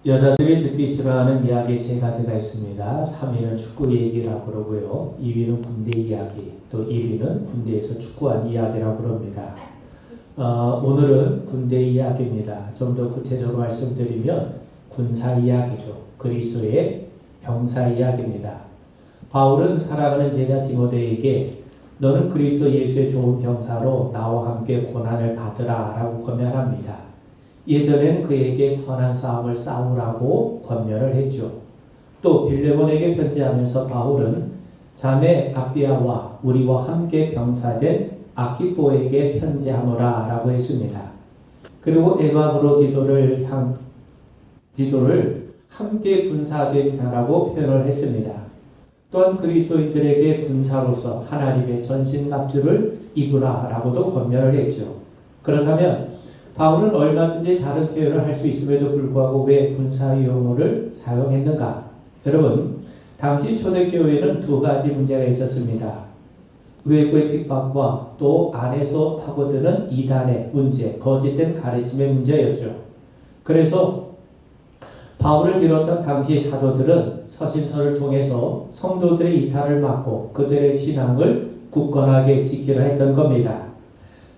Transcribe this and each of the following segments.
여자들이 듣기 싫어하는 이야기 세 가지가 있습니다. 3위는 축구 얘기라고 그러고요. 2위는 군대 이야기, 또 1위는 군대에서 축구한 이야기라고 그럽니다. 오늘은 군대 이야기입니다. 좀 더 구체적으로 말씀드리면 군사 이야기죠. 그리스도의 병사 이야기입니다. 바울은 사랑하는 제자 디모데에게 너는 그리스도 예수의 좋은 병사로 나와 함께 고난을 받으라 라고 권면합니다. 예전에는 그에게 선한 싸움을 싸우라고 권면을 했죠. 또 빌레몬에게 편지하면서 바울은 자매 아비아와 우리와 함께 병사된 아키포에게 편지하노라 라고 했습니다. 그리고 에바브로 디도를 함께 군사된 자라고 표현을 했습니다. 또한 그리스도인들에게 군사로서 하나님의 전신갑주를 입으라 라고도 권면을 했죠. 그렇다면 바울은 얼마든지 다른 표현을 할 수 있음에도 불구하고 왜 군사 용어를 사용했는가? 여러분, 당시 초대교회는 두 가지 문제가 있었습니다. 외부의 핍박과 또 안에서 파고드는 이단의 문제, 거짓된 가르침의 문제였죠. 그래서 바울을 비롯한 당시 사도들은 서신서를 통해서 성도들의 이탈을 막고 그들의 신앙을 굳건하게 지키려 했던 겁니다.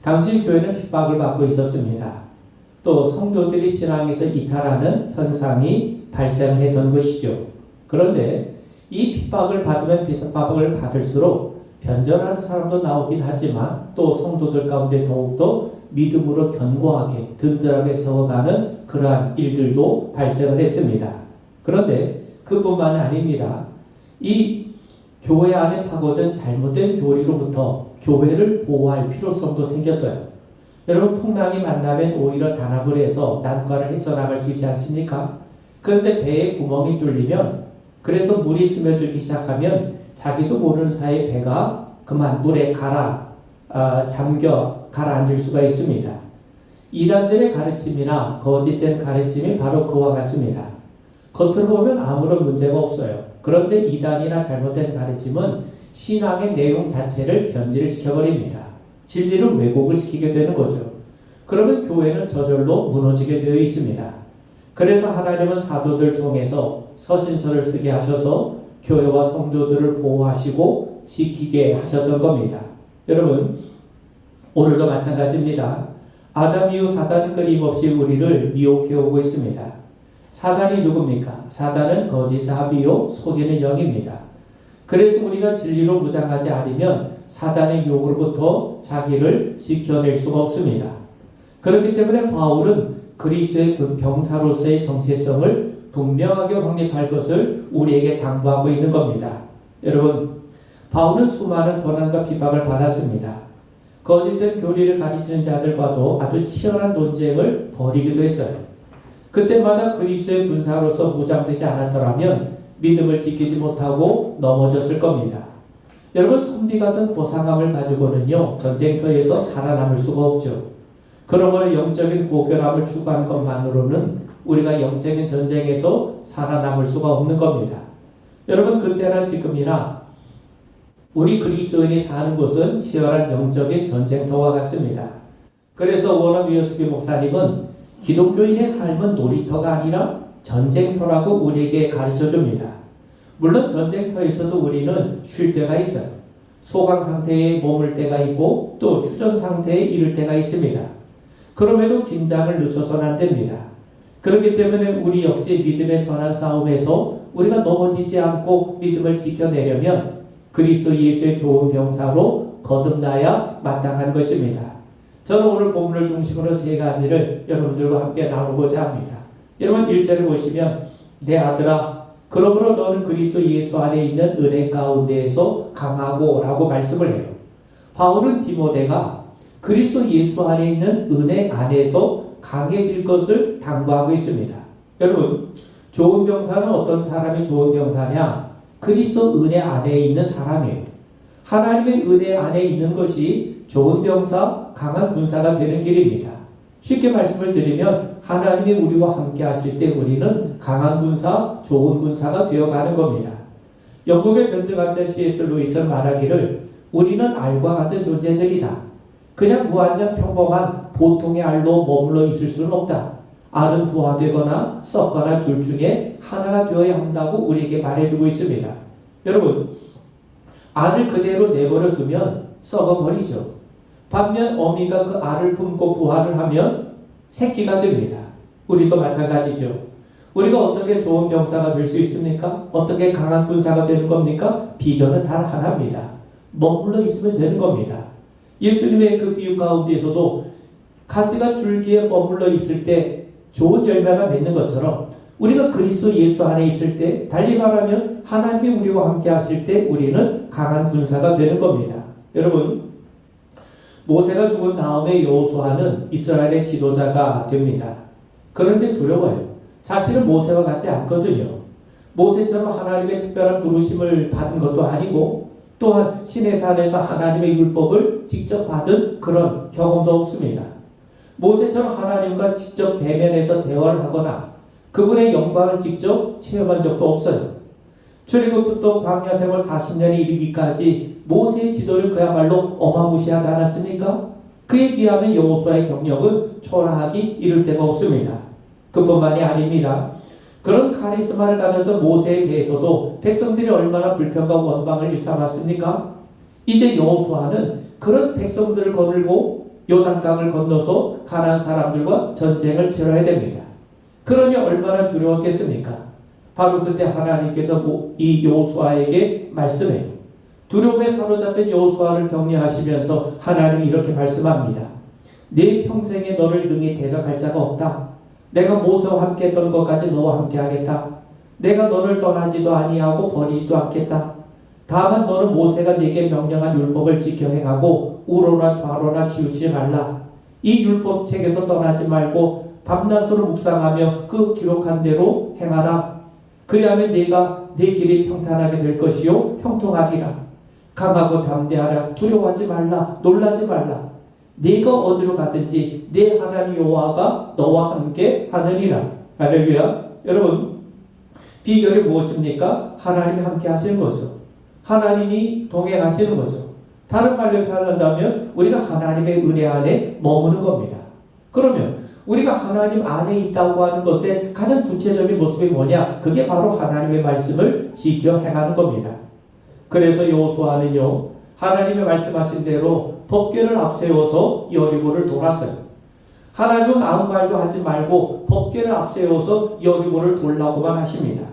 당시 교회는 핍박을 받고 있었습니다. 또 성도들이 신앙에서 이탈하는 현상이 발생했던 것이죠. 그런데 이 핍박을 받을수록 변절하는 사람도 나오긴 하지만 또 성도들 가운데 더욱더 믿음으로 견고하게 든든하게 세워가는 그러한 일들도 발생을 했습니다. 그런데 그뿐만이 아닙니다. 이 교회 안에 파고든 잘못된 교리로부터 교회를 보호할 필요성도 생겼어요. 여러분, 풍랑이 만나면 오히려 단합을 해서 난관을 헤쳐나갈 수 있지 않습니까? 그런데 배에 구멍이 뚫리면, 그래서 물이 스며들기 시작하면 자기도 모르는 사이에 배가 그만 물에 가라앉을 수가 있습니다. 이단들의 가르침이나 거짓된 가르침이 바로 그와 같습니다. 겉으로 보면 아무런 문제가 없어요. 그런데 이단이나 잘못된 가르침은 신앙의 내용 자체를 변질을 시켜버립니다. 진리를 왜곡을 시키게 되는 거죠. 그러면 교회는 저절로 무너지게 되어 있습니다. 그래서 하나님은 사도들 통해서 서신서를 쓰게 하셔서 교회와 성도들을 보호하시고 지키게 하셨던 겁니다. 여러분, 오늘도 마찬가지입니다. 아담 이후 사단은 끊임없이 우리를 미혹해오고 있습니다. 사단이 누굽니까? 사단은 거짓 사비요 속이는 영입니다. 그래서 우리가 진리로 무장하지 않으면 사단의 유혹으로부터 자기를 지켜낼 수가 없습니다. 그렇기 때문에 바울은 그리스도의 그 병사로서의 정체성을 분명하게 확립할 것을 우리에게 당부하고 있는 겁니다. 여러분, 바울은 수많은 고난과 핍박을 받았습니다. 거짓된 교리를 가르치는 자들과도 아주 치열한 논쟁을 벌이기도 했어요. 그때마다 그리스도의 군사로서 무장되지 않았더라면 믿음을 지키지 못하고 넘어졌을 겁니다. 여러분, 선비 같은 고상함을 가지고는요, 전쟁터에서 살아남을 수가 없죠. 그러므로 영적인 고결함을 추구한 것만으로는 우리가 영적인 전쟁에서 살아남을 수가 없는 겁니다. 여러분, 그때나 지금이나 우리 그리스도인이 사는 곳은 치열한 영적인 전쟁터와 같습니다. 그래서 워런 위어스비 목사님은 기독교인의 삶은 놀이터가 아니라 전쟁터라고 우리에게 가르쳐 줍니다. 물론 전쟁터에서도 우리는 쉴 때가 있어요. 소강 상태에 머물 때가 있고 또 휴전 상태에 이를 때가 있습니다. 그럼에도 긴장을 늦춰서는 안 됩니다. 그렇기 때문에 우리 역시 믿음의 선한 싸움에서 우리가 넘어지지 않고 믿음을 지켜내려면 그리스도 예수의 좋은 병사로 거듭나야 마땅한 것입니다. 저는 오늘 본문을 중심으로 세 가지를 여러분들과 함께 나누고자 합니다. 여러분, 1절을 보시면 내 아들아 그러므로 너는 그리스도 예수 안에 있는 은혜 가운데에서 강하고 라고 말씀을 해요. 바울은 디모데가 그리스도 예수 안에 있는 은혜 안에서 강해질 것을 당부하고 있습니다. 여러분, 좋은 병사는 어떤 사람이 좋은 병사냐? 그리스도 은혜 안에 있는 사람이에요. 하나님의 은혜 안에 있는 것이 좋은 병사, 강한 군사가 되는 길입니다. 쉽게 말씀을 드리면 하나님이 우리와 함께 하실 때 우리는 강한 군사, 좋은 군사가 되어가는 겁니다. 영국의 변증학자 C.S. 루이스는 말하기를 우리는 알과 같은 존재들이다. 그냥 무한정 평범한 보통의 알로 머물러 있을 수는 없다. 알은 부화되거나 썩거나 둘 중에 하나가 되어야 한다고 우리에게 말해주고 있습니다. 여러분, 알을 그대로 내버려 두면 썩어버리죠. 반면 어미가 그 알을 품고 부화를 하면 새끼가 됩니다. 우리도 마찬가지죠. 우리가 어떻게 좋은 병사가 될 수 있습니까? 어떻게 강한 군사가 되는 겁니까? 비결은 단 하나입니다. 머물러 있으면 되는 겁니다. 예수님의 그 비유 가운데에서도 가지가 줄기에 머물러 있을 때 좋은 열매가 맺는 것처럼 우리가 그리스도 예수 안에 있을 때, 달리 말하면 하나님이 우리와 함께 하실 때 우리는 강한 군사가 되는 겁니다. 여러분, 모세가 죽은 다음에 여호수아는 이스라엘의 지도자가 됩니다. 그런데 두려워요. 자신은 모세와 같지 않거든요. 모세처럼 하나님의 특별한 부르심을 받은 것도 아니고 또한 시내산에서 하나님의 율법을 직접 받은 그런 경험도 없습니다. 모세처럼 하나님과 직접 대면해서 대화를 하거나 그분의 영광을 직접 체험한 적도 없어요. 출애굽부터 광야 생활 40년에 이르기까지 모세의 지도를 그야말로 어마무시하지 않았습니까? 그에 비하면 여호수아의 경력은 초라하기 이를 데가 없습니다. 그뿐만이 아닙니다. 그런 카리스마를 가졌던 모세에 대해서도 백성들이 얼마나 불평과 원망을 일삼았습니까? 이제 여호수아는 그런 백성들을 거느리고 요단강을 건너서 가나안 사람들과 전쟁을 치러야 됩니다. 그러니 얼마나 두려웠겠습니까? 바로 그때 하나님께서 이 여호수아에게 말씀해요. 두려움에 사로잡힌 여호수아를 격려하시면서 하나님이 이렇게 말씀합니다. 내 평생에 너를 능히 대적할 자가 없다. 내가 모세와 함께 했던 것까지 너와 함께 하겠다. 내가 너를 떠나지도 아니하고 버리지도 않겠다. 다만 너는 모세가 내게 명령한 율법을 지켜 행하고 우로나 좌로나 치우치지 말라. 이 율법 책에서 떠나지 말고 밤낮으로 묵상하며 그 기록한 대로 행하라. 그리하면 네가 네 길이 평탄하게 될 것이요 형통하리라. 강하고 담대하라. 두려워하지 말라. 놀라지 말라. 네가 어디로 가든지 네 하나님 여호와가 너와 함께 하느니라. 할렐루야. 여러분, 비결이 무엇입니까? 하나님이 함께 하시는 거죠. 하나님이 동행하시는 거죠. 다른 말로 표현한다면 우리가 하나님의 은혜 안에 머무는 겁니다. 그러면 우리가 하나님 안에 있다고 하는 것의 가장 구체적인 모습이 뭐냐? 그게 바로 하나님의 말씀을 지켜 행하는 겁니다. 그래서 여호수아는요, 하나님의 말씀하신 대로 법궤를 앞세워서 여리고를 돌았어요. 하나님은 아무 말도 하지 말고 법궤를 앞세워서 여리고를 돌라고만 하십니다.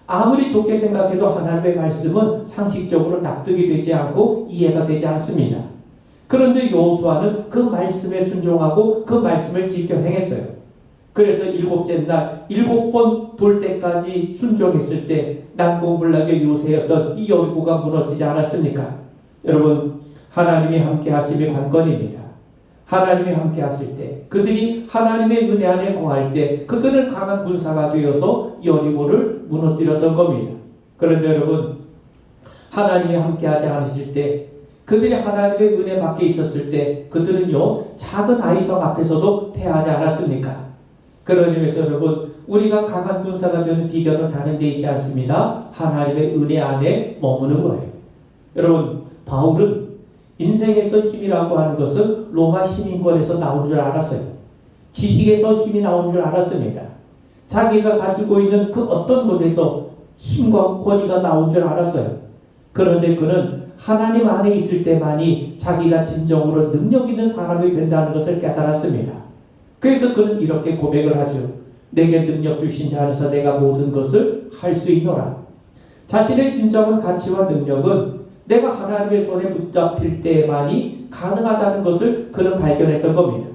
아무리 좋게 생각해도 하나님의 말씀은 상식적으로 납득이 되지 않고 이해가 되지 않습니다. 그런데 여호수아는 그 말씀에 순종하고 그 말씀을 지켜 행했어요. 그래서 일곱째 날 7번 돌 때까지 순종했을 때 난공불락의 요새였던 이 여리고가 무너지지 않았습니까? 여러분, 하나님이 함께 하심이 관건입니다. 하나님이 함께 하실 때, 그들이 하나님의 은혜 안에 거할 때 그들은 강한 군사가 되어서 여리고를 무너뜨렸던 겁니다. 그런데 여러분, 하나님이 함께 하지 않으실 때, 그들이 하나님의 은혜 밖에 있었을 때 그들은요, 작은 아이성 앞에서도 패하지 않았습니까? 그런 의미에서 여러분, 우리가 강한 군사가 되는 비결은 다른 데 있지 않습니다. 하나님의 은혜 안에 머무는 거예요. 여러분, 바울은 인생에서 힘이라고 하는 것은 로마 시민권에서 나온 줄 알았어요. 지식에서 힘이 나온 줄 알았습니다. 자기가 가지고 있는 그 어떤 것에서 힘과 권위가 나온 줄 알았어요. 그런데 그는 하나님 안에 있을 때만이 자기가 진정으로 능력 있는 사람이 된다는 것을 깨달았습니다. 그래서 그는 이렇게 고백을 하죠. 내게 능력 주신 자 안에서 내가 모든 것을 할 수 있노라. 자신의 진정한 가치와 능력은 내가 하나님의 손에 붙잡힐 때만이 가능하다는 것을 그는 발견했던 겁니다.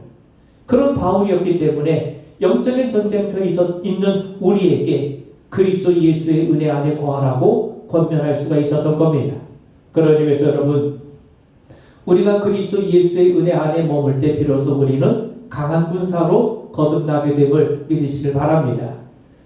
그런 바울이었기 때문에 영적인 전쟁터에 있는 우리에게 그리스도 예수의 은혜 안에 거하라고 권면할 수가 있었던 겁니다. 그런 의미에서 여러분, 우리가 그리스도 예수의 은혜 안에 머물 때 비로소 우리는 강한 군사로 거듭나게 됨을 믿으시길 바랍니다.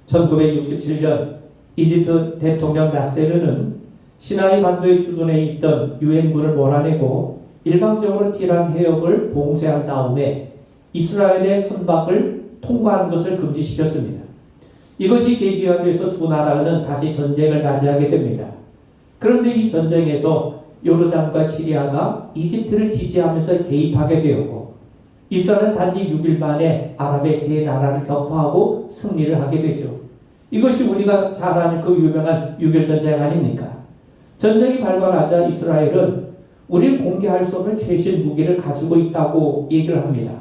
1967년 이집트 대통령 나세르는 시나이 반도의 주둔에 있던 유엔군을 몰아내고 일방적으로 티란 해역을 봉쇄한 다음에 이스라엘의 선박을 통과하는 것을 금지시켰습니다. 이것이 계기가 돼서 두 나라는 다시 전쟁을 맞이하게 됩니다. 그런데 이 전쟁에서 요르단과 시리아가 이집트를 지지하면서 개입하게 되었고, 이스라엘은 단지 6일 만에 아랍의 세 나라를 격파하고 승리를 하게 되죠. 이것이 우리가 잘 아는 그 유명한 6.1 전쟁 아닙니까? 전쟁이 발발하자 이스라엘은 우리는 공개할 수 없는 최신 무기를 가지고 있다고 얘기를 합니다.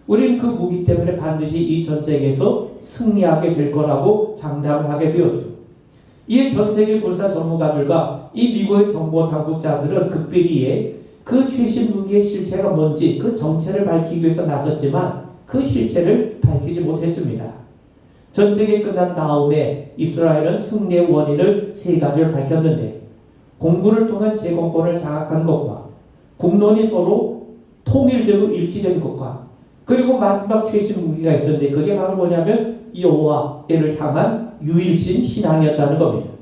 우리는 그 무기 때문에 반드시 이 전쟁에서 승리하게 될 거라고 장담을 하게 되었죠. 이에 전 세계 군사 전문가들과 이 미국의 정보 당국자들은 극비리에 그 최신 무기의 실체가 뭔지 그 정체를 밝히기 위해서 나섰지만 그 실체를 밝히지 못했습니다. 전쟁이 끝난 다음에 이스라엘은 승리의 원인을 세 가지를 밝혔는데 공군을 통한 제공권을 장악한 것과 국론이 서로 통일되고 일치된 것과 그리고 마지막 최신 무기가 있었는데 그게 바로 뭐냐면 여호와를 향한 유일신 신앙이었다는 겁니다.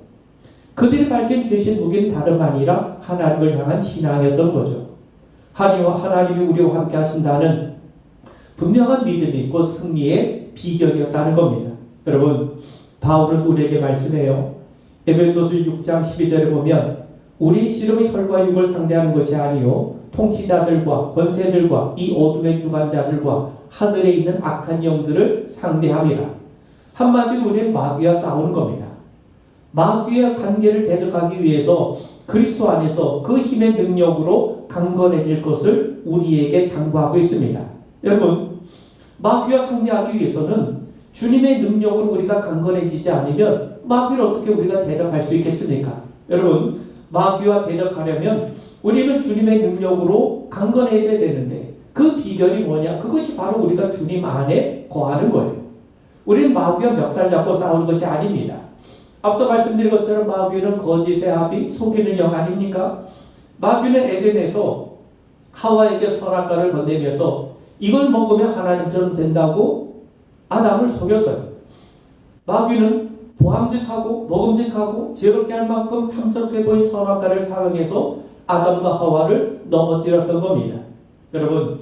그들이 밝힌 최신 무기는 다름 아니라 하나님을 향한 신앙이었던 거죠. 하나님이 우리와 함께 하신다는 분명한 믿음이 있고 승리의 비결이었다는 겁니다. 여러분, 바울은 우리에게 말씀해요. 에베소서 6장 12절에 보면 우리 씨름은 혈과 육을 상대하는 것이 아니요 통치자들과 권세들과 이 어둠의 주관자들과 하늘에 있는 악한 영들을 상대함이라. 한마디로 우리는 마귀와 싸우는 겁니다. 마귀와 관계를 대적하기 위해서 그리스도 안에서 그 힘의 능력으로 강건해질 것을 우리에게 당부하고 있습니다. 여러분, 마귀와 상대하기 위해서는 주님의 능력으로 우리가 강건해지지 않으면 마귀를 어떻게 우리가 대적할 수 있겠습니까? 여러분, 마귀와 대적하려면 우리는 주님의 능력으로 강건해져야 되는데 그 비결이 뭐냐? 그것이 바로 우리가 주님 안에 거하는 거예요. 우리는 마귀와 멱살 잡고 싸우는 것이 아닙니다. 앞서 말씀드린 것처럼 마귀는 거짓의 아비, 속이는 영 아닙니까? 마귀는 에덴에서 하와에게 선악과를 건네면서 이걸 먹으면 하나님처럼 된다고 아담을 속였어요. 마귀는 보암직하고 먹음직하고 즐겁게 할 만큼 탐스럽게 보인 선악과를 사용해서 아담과 하와를 넘어뜨렸던 겁니다. 여러분,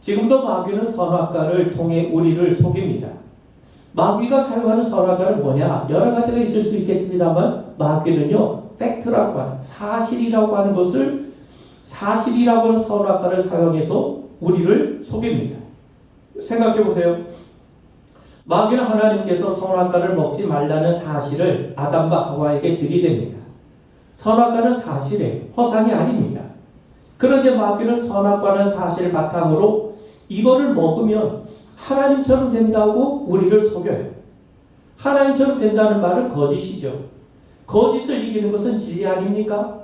지금도 마귀는 선악과를 통해 우리를 속입니다. 마귀가 사용하는 선악과는 뭐냐? 여러 가지가 있을 수 있겠습니다만 마귀는요, 팩트라고 하는, 사실이라고 하는 것을, 사실이라고 하는 선악과를 사용해서 우리를 속입니다. 생각해 보세요. 마귀는 하나님께서 선악과를 먹지 말라는 사실을 아담과 하와에게 들이댑니다. 선악과는 사실이에요. 허상이 아닙니다. 그런데 마귀는 선악과는 사실을 바탕으로 이거를 먹으면 하나님처럼 된다고 우리를 속여요. 하나님처럼 된다는 말은 거짓이죠. 거짓을 이기는 것은 진리 아닙니까?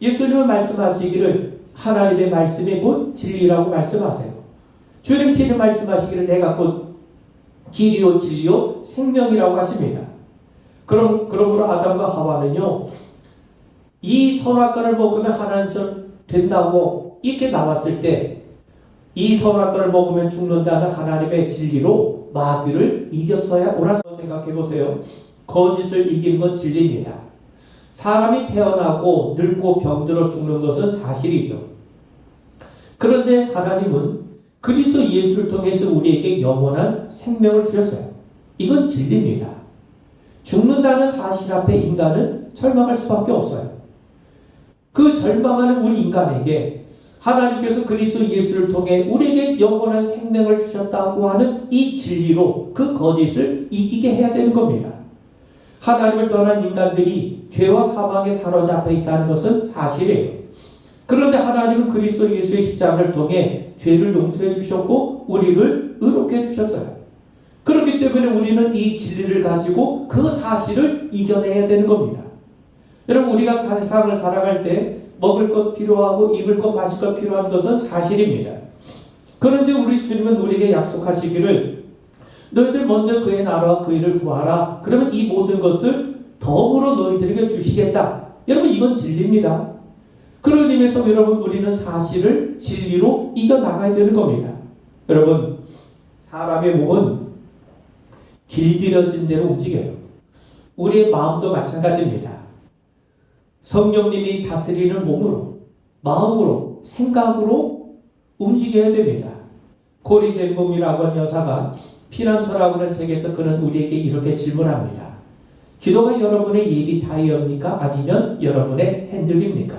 예수님은 말씀하시기를 하나님의 말씀이 곧 진리라고 말씀하세요. 주님께서 말씀하시기를 내가 곧 길이요 진리요 생명이라고 하십니다. 그러므로 아담과 하와는요, 이 선악과를 먹으면 하나님처럼 된다고 이렇게 나왔을 때 이 선악과를 먹으면 죽는다는 하나님의 진리로 마귀를 이겼어야 옳았다고 생각해 보세요. 거짓을 이기는 건 진리입니다. 사람이 태어나고 늙고 병들어 죽는 것은 사실이죠. 그런데 하나님은 그리스도 예수를 통해서 우리에게 영원한 생명을 주셨어요. 이건 진리입니다. 죽는다는 사실 앞에 인간은 절망할 수밖에 없어요. 그 절망하는 우리 인간에게 하나님께서 그리스도 예수를 통해 우리에게 영원한 생명을 주셨다고 하는 이 진리로 그 거짓을 이기게 해야 되는 겁니다. 하나님을 떠난 인간들이 죄와 사망에 사로잡혀 있다는 것은 사실이에요. 그런데 하나님은 그리스도 예수의 십자가를 통해 죄를 용서해 주셨고 우리를 의롭게 해 주셨어요. 그렇기 때문에 우리는 이 진리를 가지고 그 사실을 이겨내야 되는 겁니다. 여러분, 우리가 세상을 살아갈 때 먹을 것 필요하고 입을 것 마실 것 필요한 것은 사실입니다. 그런데 우리 주님은 우리에게 약속하시기를 너희들 먼저 그의 나라와 그 일을 구하라. 그러면 이 모든 것을 덤으로 너희들에게 주시겠다. 여러분, 이건 진리입니다. 그런 의미에서 여러분, 우리는 사실을 진리로 이겨나가야 되는 겁니다. 여러분, 사람의 몸은 길들여진 대로 움직여요. 우리의 마음도 마찬가지입니다. 성령님이 다스리는 몸으로, 마음으로, 생각으로 움직여야 됩니다. 코리 델봄이라고 하는 여사가 피난처라고 하는 책에서 그는 우리에게 이렇게 질문합니다. 기도가 여러분의 예비 타이어입니까? 아니면 여러분의 핸들입니까?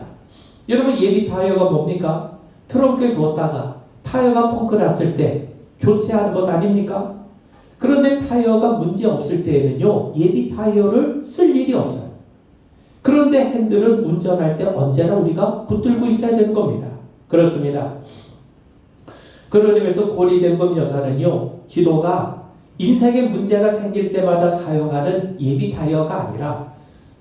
여러분, 예비 타이어가 뭡니까? 트렁크에 두었다가 타이어가 펑크 났을 때 교체하는 것 아닙니까? 그런데 타이어가 문제 없을 때에는요, 예비 타이어를 쓸 일이 없어요. 그런데 핸들은 운전할 때 언제나 우리가 붙들고 있어야 되는 겁니다. 그렇습니다. 그런 의미에서 고리된범 여사는요, 기도가 인생에 문제가 생길 때마다 사용하는 예비 타이어가 아니라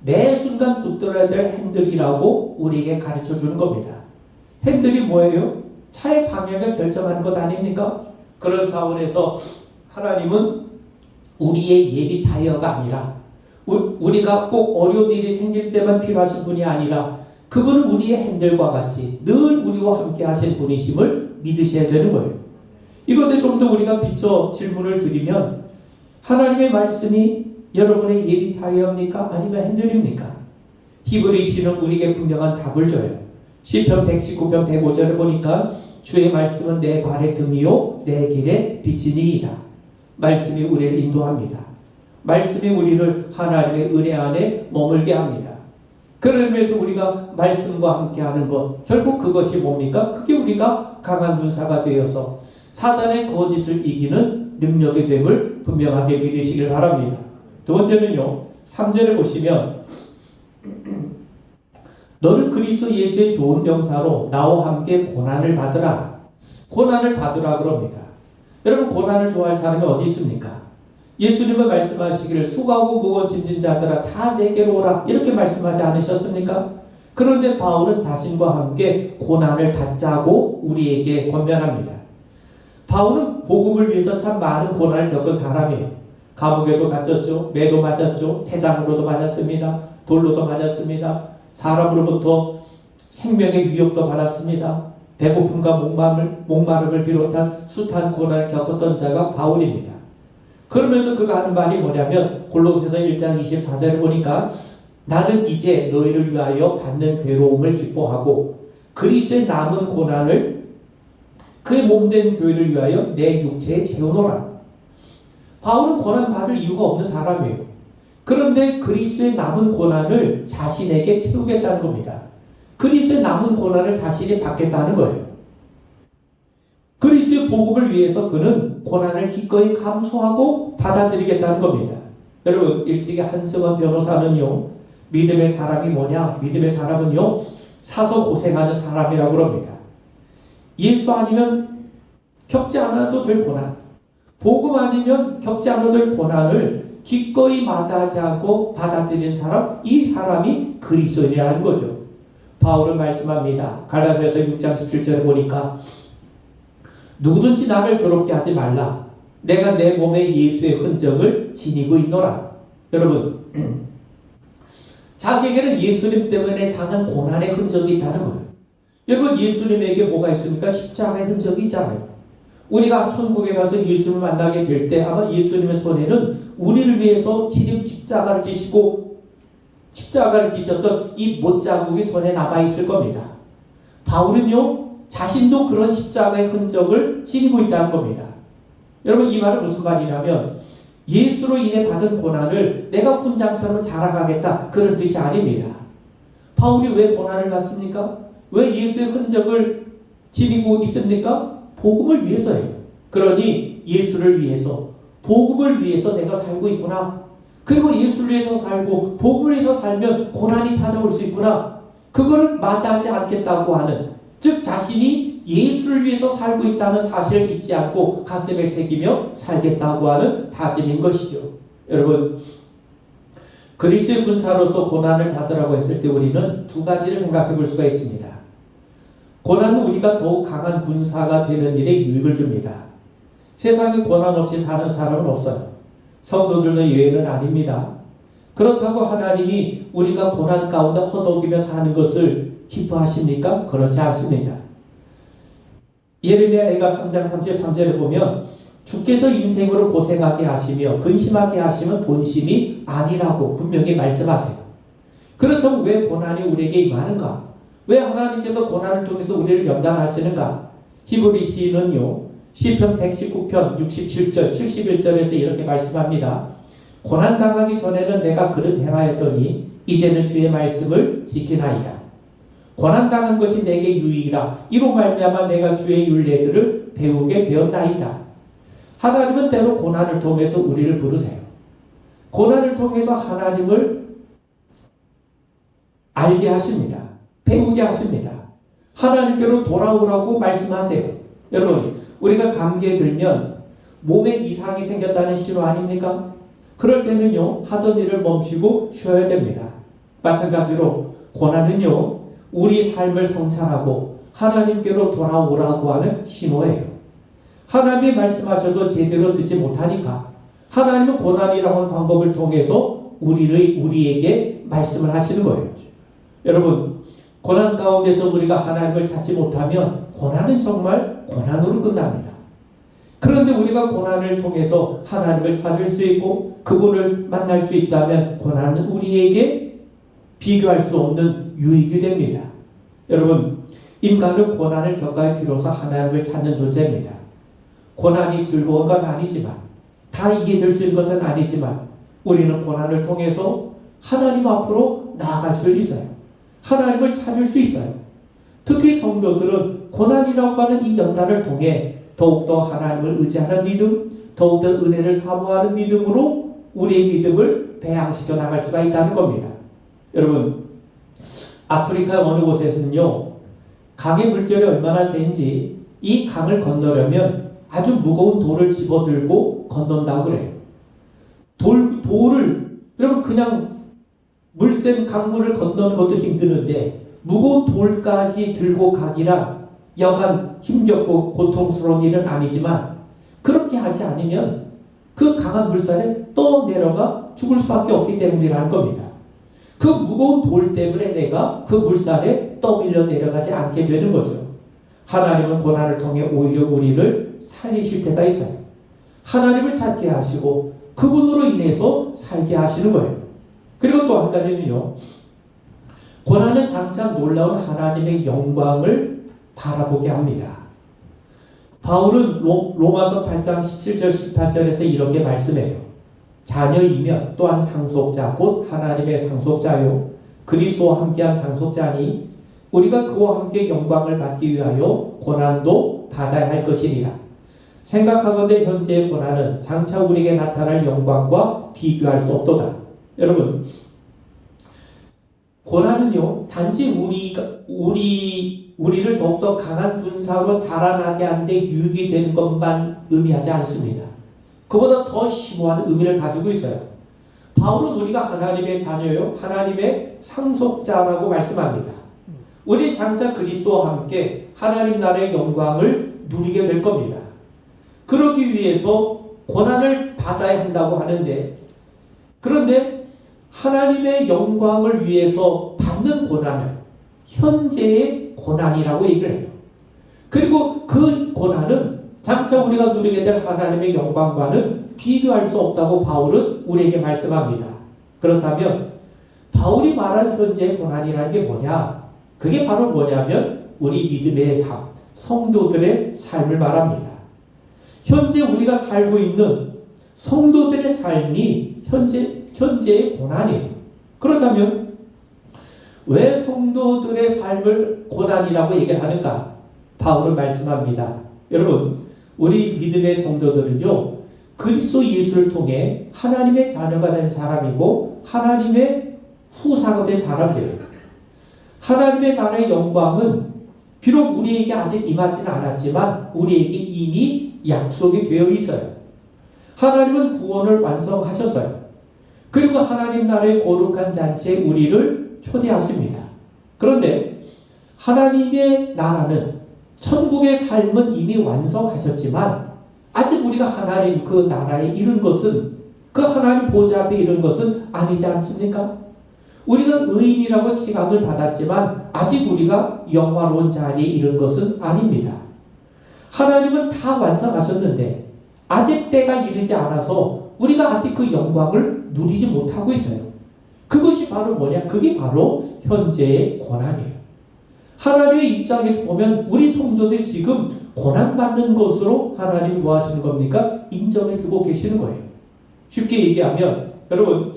매 순간 붙들어야 될 핸들이라고 우리에게 가르쳐 주는 겁니다. 핸들이 뭐예요? 차의 방향을 결정하는 것 아닙니까? 그런 차원에서 하나님은 우리의 예비 타이어가 아니라 우리가 꼭 어려운 일이 생길 때만 필요하신 분이 아니라 그분은 우리의 핸들과 같이 늘 우리와 함께 하신 분이심을 믿으셔야 되는 거예요. 이것에 좀 더 우리가 비춰 질문을 드리면 하나님의 말씀이 여러분의 예비 타이어입니까? 아니면 핸들입니까? 히브리서는 우리에게 분명한 답을 줘요. 시편 119편 105절을 보니까 주의 말씀은 내 발의 등이요 내 길의 빛이니이다. 말씀이 우리를 인도합니다. 말씀이 우리를 하나님의 은혜 안에 머물게 합니다. 그런 의미에서 우리가 말씀과 함께하는 것, 결국 그것이 뭡니까? 그게 우리가 강한 군사가 되어서 사단의 거짓을 이기는 능력이 됨을 분명하게 믿으시길 바랍니다. 두 번째는요, 3절에 보시면 너는 그리스도 예수의 좋은 병사로 나와 함께 고난을 받으라. 고난을 받으라 그럽니다. 여러분, 고난을 좋아할 사람이 어디 있습니까? 예수님은 말씀하시기를 수고하고 무거운 짐진 자들아 다 내게로 오라 이렇게 말씀하지 않으셨습니까? 그런데 바울은 자신과 함께 고난을 받자고 우리에게 권면합니다. 바울은 복음을 위해서 참 많은 고난을 겪은 사람이에요. 감옥에도 갇혔죠. 매도 맞았죠. 태장으로도 맞았습니다. 돌로도 맞았습니다. 사람으로부터 생명의 위협도 받았습니다. 배고픔과 목마름을 비롯한 숱한 고난을 겪었던 자가 바울입니다. 그러면서 그가 하는 말이 뭐냐면 골로새서 1장 24절을 보니까 나는 이제 너희를 위하여 받는 괴로움을 기뻐하고 그리스도의 남은 고난을 그의 몸된 교회를 위하여 내 육체에 채우노라. 바울은 고난 받을 이유가 없는 사람이에요. 그런데 그리스도의 남은 고난을 자신에게 채우겠다는 겁니다. 그리스도의 남은 고난을 자신이 받겠다는 거예요. 그리스도의 복음을 위해서 그는 고난을 기꺼이 감수하고 받아들이겠다는 겁니다. 여러분, 일찍이 한승원 변호사는요, 믿음의 사람이 뭐냐? 믿음의 사람은요, 사서 고생하는 사람이라고 합니다. 예수 아니면 겪지 않아도 될 고난, 복음 아니면 겪지 않아도 될 고난을 기꺼이 마다하지 않고 받아들이는 사람, 이 사람이 그리스도인이라는 거죠. 바울은 말씀합니다. 갈라디아서 6장 17절에 보니까 누구든지 나를 괴롭게 하지 말라. 내가 내 몸에 예수의 흔적을 지니고 있노라. 여러분, 자기에게는 예수님 때문에 당한 고난의 흔적이 있다는 거예요. 여러분, 예수님에게 뭐가 있습니까? 십자가의 흔적이 있잖아요. 우리가 천국에 가서 예수님을 만나게 될 때 아마 예수님의 손에는 우리를 위해서 십자가를 지셨던 이 못자국이 손에 남아있을 겁니다. 바울은요, 자신도 그런 십자가의 흔적을 지니고 있다는 겁니다. 여러분, 이 말은 무슨 말이냐면 예수로 인해 받은 고난을 내가 훈장처럼 자랑하겠다, 그런 뜻이 아닙니다. 바울이 왜 고난을 받습니까? 왜 예수의 흔적을 지니고 있습니까? 복음을 위해서예요. 그러니 예수를 위해서, 복음을 위해서 내가 살고 있구나. 그리고 예수를 위해서 살고 복음을 위해서 살면 고난이 찾아올 수 있구나. 그걸 마다하지 않겠다고 하는, 즉 자신이 예수를 위해서 살고 있다는 사실을 잊지 않고 가슴에 새기며 살겠다고 하는 다짐인 것이죠. 여러분, 그리스도의 군사로서 고난을 받으라고 했을 때 우리는 두 가지를 생각해 볼 수가 있습니다. 고난은 우리가 더욱 강한 군사가 되는 일에 유익을 줍니다. 세상에 고난 없이 사는 사람은 없어요. 성도들도 예외는 아닙니다. 그렇다고 하나님이 우리가 고난 가운데 허덕이며 사는 것을 기뻐하십니까? 그렇지 않습니다. 예레미야가 3장 33절에 보면 주께서 인생으로 고생하게 하시며 근심하게 하시면 본심이 아니라고 분명히 말씀하세요. 그렇다면 왜 고난이 우리에게 임하는가? 왜 하나님께서 고난을 통해서 우리를 연단하시는가? 히브리서는요, 시편 119편 67절 71절에서 이렇게 말씀합니다. 고난당하기 전에는 내가 그릇 행하였더니 이제는 주의 말씀을 지키나이다. 고난당한 것이 내게 유익이라. 이로 말미암아 내가 주의 율례들을 배우게 되었나이다. 하나님은 때로 고난을 통해서 우리를 부르세요. 고난을 통해서 하나님을 알게 하십니다. 배우게 하십니다. 하나님께로 돌아오라고 말씀하세요. 여러분, 우리가 감기에 들면 몸에 이상이 생겼다는 신호 아닙니까? 그럴 때는요, 하던 일을 멈추고 쉬어야 됩니다. 마찬가지로 고난은요, 우리 삶을 성찰하고 하나님께로 돌아오라고 하는 신호예요. 하나님이 말씀하셔도 제대로 듣지 못하니까 하나님은 고난이라고 하는 방법을 통해서 우리에게 말씀을 하시는 거예요. 여러분, 고난 가운데서 우리가 하나님을 찾지 못하면 고난은 정말 고난으로 끝납니다. 그런데 우리가 고난을 통해서 하나님을 찾을 수 있고 그분을 만날 수 있다면 고난은 우리에게 비교할 수 없는 유익이 됩니다. 여러분, 인간은 고난을 겪어야 비로소 하나님을 찾는 존재입니다. 고난이 즐거운 건 아니지만, 다 이해될 수 있는 것은 아니지만 우리는 고난을 통해서 하나님 앞으로 나아갈 수 있어요. 하나님을 찾을 수 있어요. 특히 성도들은 고난이라고 하는 이 연단을 통해 더욱더 하나님을 의지하는 믿음, 더욱더 은혜를 사모하는 믿음으로 우리의 믿음을 배양시켜 나갈 수가 있다는 겁니다. 여러분, 아프리카 어느 곳에서는요, 강의 물결이 얼마나 센지 이 강을 건너려면 아주 무거운 돌을 집어들고 건넌다고 그래요. 돌을, 여러분, 그냥 물센 강물을 건너는 것도 힘드는데 무거운 돌까지 들고 가기란 여간 힘겹고 고통스러운 일은 아니지만 그렇게 하지 않으면 그 강한 물살에 떠내려가 죽을 수밖에 없기 때문이라는 겁니다. 그 무거운 돌 때문에 내가 그 물살에 떠밀려 내려가지 않게 되는 거죠. 하나님은 고난을 통해 오히려 우리를 살리실 때가 있어요. 하나님을 찾게 하시고 그분으로 인해서 살게 하시는 거예요. 그리고 또 한 가지는요, 고난은 장차 놀라운 하나님의 영광을 바라보게 합니다. 바울은 로마서 8장 17절 18절에서 이렇게 말씀해요. 자녀이면 또한 상속자 곧 하나님의 상속자요 그리스도와 함께한 상속자니 우리가 그와 함께 영광을 받기 위하여 고난도 받아야 할 것이니라. 생각하건대 현재의 고난은 장차 우리에게 나타날 영광과 비교할 수 없도다. 여러분, 고난은요, 단지 우리를 더욱더 강한 군사로 자라나게 하는데 유익이 되는 것만 의미하지 않습니다. 그보다 더 심오한 의미를 가지고 있어요. 바울은 우리가 하나님의 자녀요, 하나님의 상속자라고 말씀합니다. 우리 장차 그리스도와 함께 하나님 나라의 영광을 누리게 될 겁니다. 그러기 위해서 고난을 받아야 한다고 하는데, 그런데 하나님의 영광을 위해서 받는 고난을 현재의 고난이라고 얘기를 해요. 그리고 그 고난은 장차 우리가 누리게 될 하나님의 영광과는 비교할 수 없다고 바울은 우리에게 말씀합니다. 그렇다면 바울이 말한 현재의 고난이라는 게 뭐냐? 그게 바로 뭐냐면 우리 믿음의 삶, 성도들의 삶을 말합니다. 현재 우리가 살고 있는 성도들의 삶이 현재의 고난이에요. 그렇다면 왜 성도들의 삶을 고난이라고 얘기를 하는가? 바울은 말씀합니다. 여러분, 우리 믿음의 성도들은요, 그리스도 예수를 통해 하나님의 자녀가 된 사람이고 하나님의 후사가 된 사람들이에요. 하나님의 나라의 영광은 비록 우리에게 아직 임하지는 않았지만 우리에게 이미 약속이 되어 있어요. 하나님은 구원을 완성하셨어요. 그리고 하나님 나라의 거룩한 잔치에 우리를 초대하십니다. 그런데 하나님의 나라는, 천국의 삶은 이미 완성하셨지만 아직 우리가 하나님 그 나라에 이른 것은, 그 하나님 보좌 앞에 이른 것은 아니지 않습니까? 우리가 의인이라고 칭함을 받았지만 아직 우리가 영화로운 자리에 이른 것은 아닙니다. 하나님은 다 완성하셨는데 아직 때가 이르지 않아서 우리가 아직 그 영광을 누리지 못하고 있어요. 그것이 바로 뭐냐? 그게 바로 현재의 고난이에요. 하나님의 입장에서 보면 우리 성도들이 지금 고난받는 것으로 하나님이 뭐 하시는 겁니까? 인정해주고 계시는 거예요. 쉽게 얘기하면, 여러분,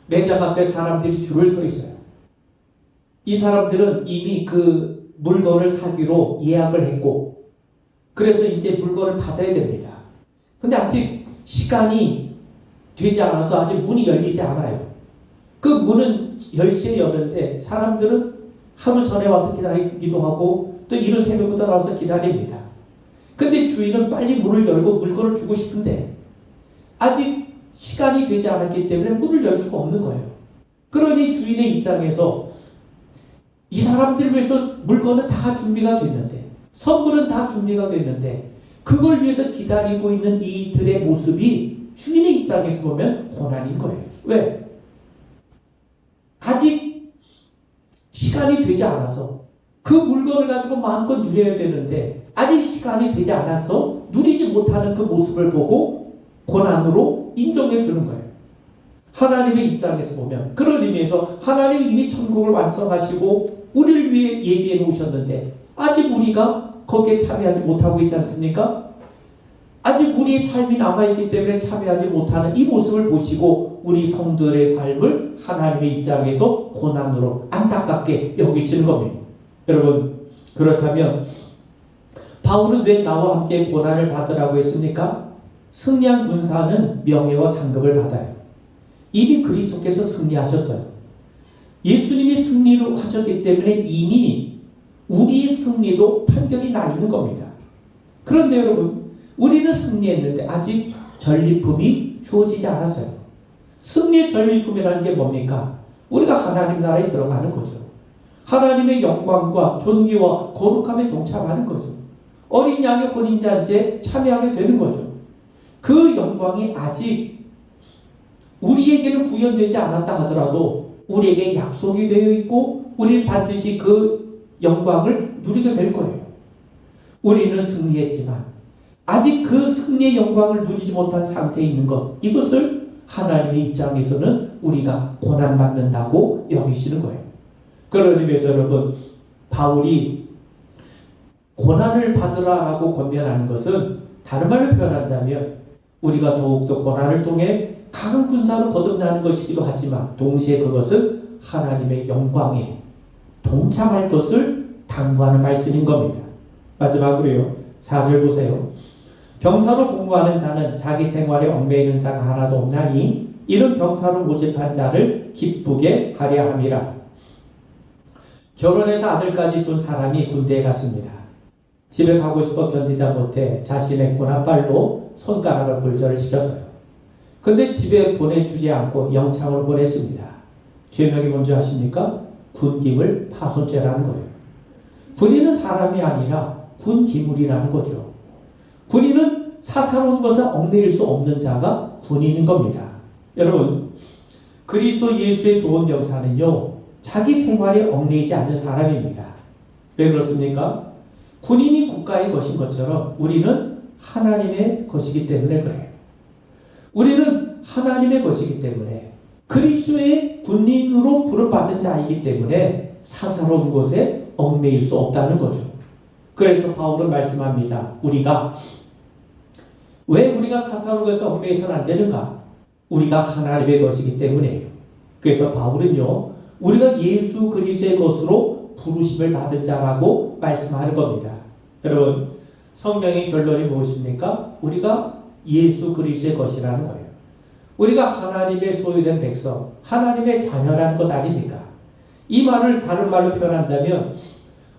매장 앞에 사람들이 줄을 서 있어요. 이 사람들은 이미 그 물건을 사기로 예약을 했고, 그래서 이제 물건을 받아야 됩니다. 근데 아직 시간이 되지 않아서 아직 문이 열리지 않아요. 그 문은 10시에 여는데 사람들은 하루 전에 와서 기다리기도 하고 또 이른 새벽부터 나와서 기다립니다. 근데 주인은 빨리 문을 열고 물건을 주고 싶은데 아직 시간이 되지 않았기 때문에 문을 열 수가 없는 거예요. 그러니 주인의 입장에서 이 사람들을 위해서 물건은 다 준비가 됐는데, 선물은 다 준비가 됐는데 그걸 위해서 기다리고 있는 이들의 모습이 주인의 입장에서 보면 고난인 거예요. 왜? 아직 시간이 되지 않아서 그 물건을 가지고 마음껏 누려야 되는데 아직 시간이 되지 않아서 누리지 못하는 그 모습을 보고 고난으로 인정해 주는 거예요. 하나님의 입장에서 보면 그런 의미에서 하나님이 이미 천국을 완성하시고 우리를 위해 예비해 놓으셨는데 아직 우리가 거기에 참여하지 못하고 있지 않습니까? 아직 우리의 삶이 남아있기 때문에 참여하지 못하는 이 모습을 보시고 우리 성도들의 삶을 하나님의 입장에서 고난으로 안타깝게 여기시는 겁니다. 여러분, 그렇다면 바울은 왜 나와 함께 고난을 받으라고 했습니까? 승리한 군사는 명예와 상급을 받아요. 이미 그리스도께서 승리하셨어요. 예수님이 승리를 하셨기 때문에 이미 우리의 승리도 판결이 나 있는 겁니다. 그런데 여러분, 우리는 승리했는데 아직 전리품이 주어지지 않았어요. 승리의 전리품이라는 게 뭡니까? 우리가 하나님 나라에 들어가는 거죠. 하나님의 영광과 존귀와 거룩함에 동참하는 거죠. 어린 양의 혼인잔치에 참여하게 되는 거죠. 그 영광이 아직 우리에게는 구현되지 않았다 하더라도 우리에게 약속이 되어 있고 우리는 반드시 그 영광을 누리게 될 거예요. 우리는 승리했지만 아직 그 승리의 영광을 누리지 못한 상태에 있는 것, 이것을 하나님의 입장에서는 우리가 고난받는다고 여기시는 거예요. 그런 의미에서 여러분, 바울이 고난을 받으라라고 권면하는 것은 다른 말로 표현한다면 우리가 더욱더 고난을 통해 강한 군사로 거듭나는 것이기도 하지만 동시에 그것은 하나님의 영광에 동참할 것을 당부하는 말씀인 겁니다. 마지막으로요, 4절 보세요. 병사로 공부하는 자는 자기 생활에 얽매이는 자가 하나도 없나니 이런 병사로 모집한 자를 기쁘게 하려 함이라. 결혼해서 아들까지 둔 사람이 군대에 갔습니다. 집에 가고 싶어 견디다 못해 자신의 군함발로 손가락을 골절을 시켰어요. 근데 집에 보내주지 않고 영창으로 보냈습니다. 죄명이 뭔지 아십니까? 군기물 파손죄라는 거예요. 군인은 사람이 아니라 군기물이라는 거죠. 군인은 사사로운 것에 얽매일 수 없는 자가 군인인 겁니다. 여러분, 그리스도 예수의 좋은 병사는요, 자기 생활에 얽매이지 않는 사람입니다. 왜 그렇습니까? 군인이 국가의 것인 것처럼 우리는 하나님의 것이기 때문에 그래요. 우리는 하나님의 것이기 때문에 그리스도의 군인으로 부름받은 자이기 때문에 사사로운 것에 얽매일 수 없다는 거죠. 그래서 바울은 말씀합니다. 왜 우리가 사사로운 것에 얽매여서는 안 되는가? 우리가 하나님의 것이기 때문에요. 그래서 바울은요, 우리가 예수 그리스도의 것으로 부르심을 받은 자라고 말씀하는 겁니다. 여러분, 성경의 결론이 무엇입니까? 우리가 예수 그리스도의 것이라는 거예요. 우리가 하나님의 소유된 백성, 하나님의 자녀라는 것 아닙니까? 이 말을 다른 말로 표현한다면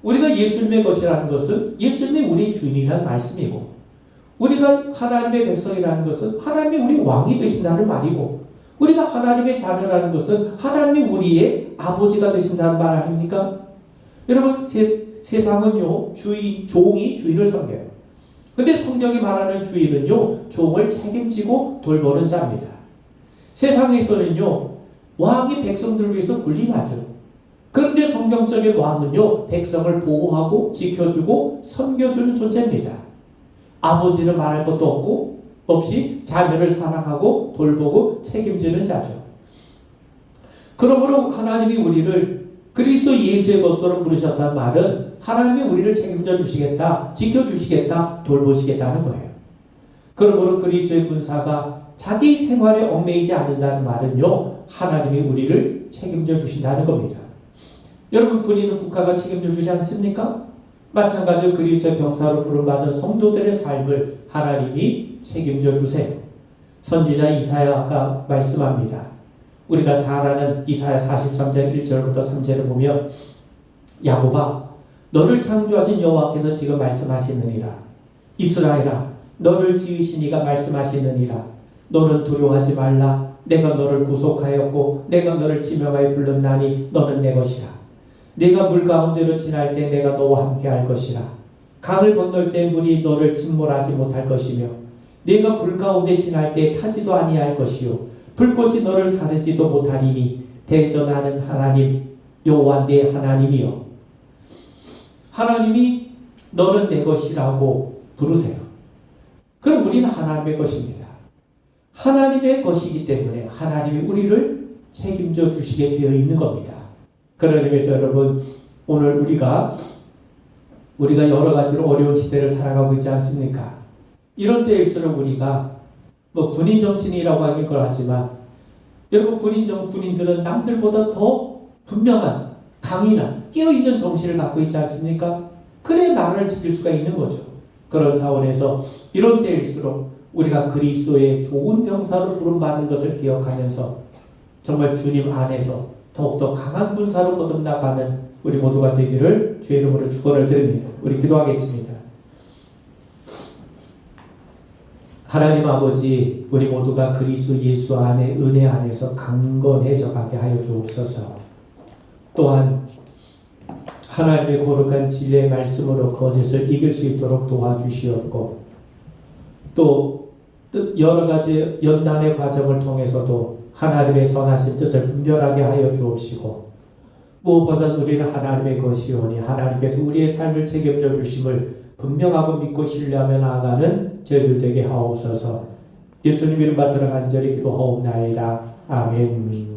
우리가 예수님의 것이라는 것은 예수님이 우리의 주인이라는 말씀이고, 우리가 하나님의 백성이라는 것은 하나님이 우리 왕이 되신다는 말이고, 우리가 하나님의 자녀라는 것은 하나님이 우리의 아버지가 되신다는 말 아닙니까? 여러분, 세상은요, 종이 주인을 섬겨요. 근데 성경이 말하는 주인은요, 종을 책임지고 돌보는 자입니다. 세상에서는요, 왕이 백성들을 위해서 군림하죠. 그런데 성경적인 왕은요, 백성을 보호하고 지켜주고 섬겨주는 존재입니다. 아버지는 말할 것도 없이 자녀를 사랑하고 돌보고 책임지는 자죠. 그러므로 하나님이 우리를 그리스도 예수의 것으로 부르셨다는 말은 하나님이 우리를 책임져 주시겠다, 지켜주시겠다, 돌보시겠다는 거예요. 그러므로 그리스도의 군사가 자기 생활에 얽매이지 않는다는 말은요, 하나님이 우리를 책임져 주신다는 겁니다. 여러분, 군인은 국가가 책임져 주지 않습니까? 마찬가지로 그리스도의 병사로 부름받은 성도들의 삶을 하나님이 책임져 주세요. 선지자 이사야가 말씀합니다. 우리가 잘 아는 이사야 43장 1절부터 3절을 보면, 야곱아, 너를 창조하신 여호와께서 지금 말씀하시느니라. 이스라엘아, 너를 지으신 이가 말씀하시느니라. 너는 두려워하지 말라. 내가 너를 구속하였고 내가 너를 지명하여 불렀나니 너는 내 것이라. 내가 물 가운데로 지날 때 내가 너와 함께 할 것이라. 강을 건널 때 물이 너를 침몰하지 못할 것이며 내가 불 가운데 지날 때 타지도 아니할 것이요 불꽃이 너를 사르지도 못하리니 대전하는 하나님 여호와 내 하나님이여. 하나님이 너는 내 것이라고 부르세요. 그럼 우리는 하나님의 것입니다. 하나님의 것이기 때문에 하나님이 우리를 책임져 주시게 되어 있는 겁니다. 그런 의미에서 여러분, 오늘 우리가 여러 가지로 어려운 시대를 살아가고 있지 않습니까? 이런 때일수록 우리가 군인 정신이라고 하긴 그렇지만, 여러분, 군인들은 남들보다 더 분명한 강인한 깨어있는 정신을 갖고 있지 않습니까? 그래 나라를 지킬 수가 있는 거죠. 그런 차원에서 이런 때일수록 우리가 그리스도의 좋은 병사로 부름받는 것을 기억하면서 정말 주님 안에서 더욱더 강한 군사로 거듭나가는 우리 모두가 되기를 주의 이름으로 축원을 드립니다. 우리 기도하겠습니다. 하나님 아버지, 우리 모두가 그리스도 예수 안에 은혜 안에서 강건해져 가게 하여 주옵소서. 또한 하나님의 거룩한 진리의 말씀으로 거짓을 이길 수 있도록 도와주시옵고, 또 여러 가지 연단의 과정을 통해서도 하나님의 선하신 뜻을 분별하게 하여 주옵시고, 무엇보다 우리는 하나님의 것이오니 하나님께서 우리의 삶을 책임져 주심을 분명하고 믿고 신뢰하며 나아가는 저희들 되게 하옵소서. 예수님 이름 받들어 간절히 기도하옵나이다. 아멘.